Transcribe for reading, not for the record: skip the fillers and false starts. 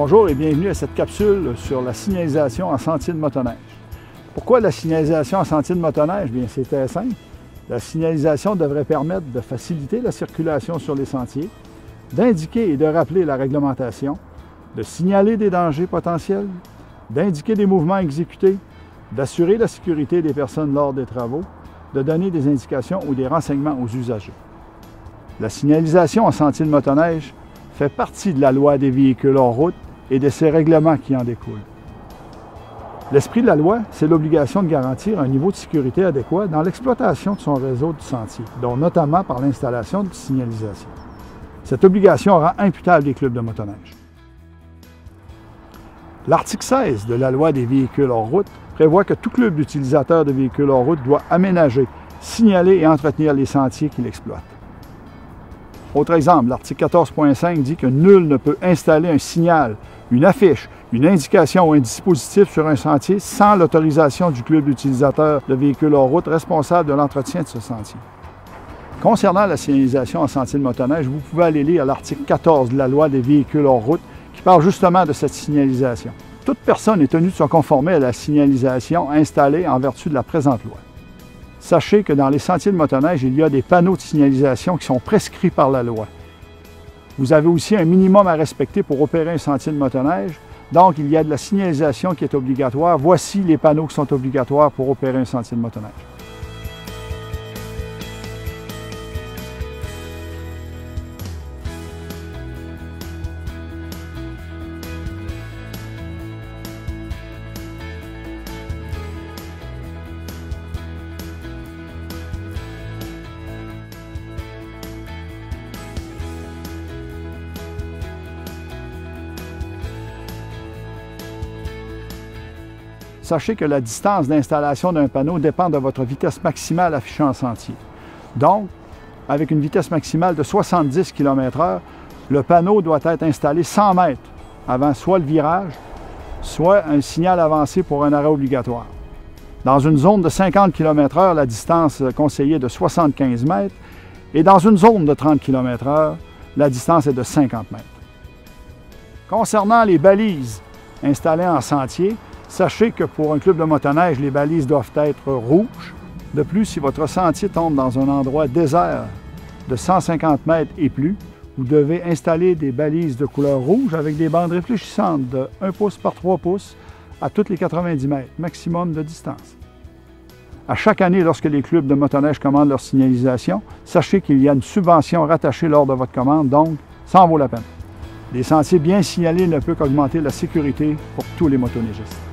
Bonjour et bienvenue à cette capsule sur la signalisation en sentier de motoneige. Pourquoi la signalisation en sentier de motoneige? Bien, c'est très simple. La signalisation devrait permettre de faciliter la circulation sur les sentiers, d'indiquer et de rappeler la réglementation, de signaler des dangers potentiels, d'indiquer des mouvements exécutés, d'assurer la sécurité des personnes lors des travaux, de donner des indications ou des renseignements aux usagers. La signalisation en sentier de motoneige fait partie de la loi des véhicules hors route et de ses règlements qui en découlent. L'esprit de la loi, c'est l'obligation de garantir un niveau de sécurité adéquat dans l'exploitation de son réseau de sentiers, dont notamment par l'installation de signalisation. Cette obligation rend imputable les clubs de motoneige. L'article 16 de la loi des véhicules hors route prévoit que tout club d'utilisateurs de véhicules hors route doit aménager, signaler et entretenir les sentiers qu'il exploite. Autre exemple, l'article 14.5 dit que nul ne peut installer un signal, une affiche, une indication ou un dispositif sur un sentier sans l'autorisation du club d'utilisateurs de véhicules hors route responsable de l'entretien de ce sentier. Concernant la signalisation en sentier de motoneige, vous pouvez aller lire l'article 14 de la loi des véhicules hors route qui parle justement de cette signalisation. Toute personne est tenue de se conformer à la signalisation installée en vertu de la présente loi. Sachez que dans les sentiers de motoneige, il y a des panneaux de signalisation qui sont prescrits par la loi. Vous avez aussi un minimum à respecter pour opérer un sentier de motoneige. Donc, il y a de la signalisation qui est obligatoire. Voici les panneaux qui sont obligatoires pour opérer un sentier de motoneige. Sachez que la distance d'installation d'un panneau dépend de votre vitesse maximale affichée en sentier. Donc, avec une vitesse maximale de 70 km/h, le panneau doit être installé 100 mètres avant soit le virage, soit un signal avancé pour un arrêt obligatoire. Dans une zone de 50 km/h, la distance conseillée est de 75 mètres et dans une zone de 30 km/h, la distance est de 50 mètres. Concernant les balises installées en sentier, sachez que pour un club de motoneige, les balises doivent être rouges. De plus, si votre sentier tombe dans un endroit désert de 150 mètres et plus, vous devez installer des balises de couleur rouge avec des bandes réfléchissantes de 1 pouce par 3 pouces à toutes les 90 mètres, maximum de distance. À chaque année, lorsque les clubs de motoneige commandent leur signalisation, sachez qu'il y a une subvention rattachée lors de votre commande, donc ça en vaut la peine. Les sentiers bien signalés ne peuvent qu'augmenter la sécurité pour tous les motoneigistes.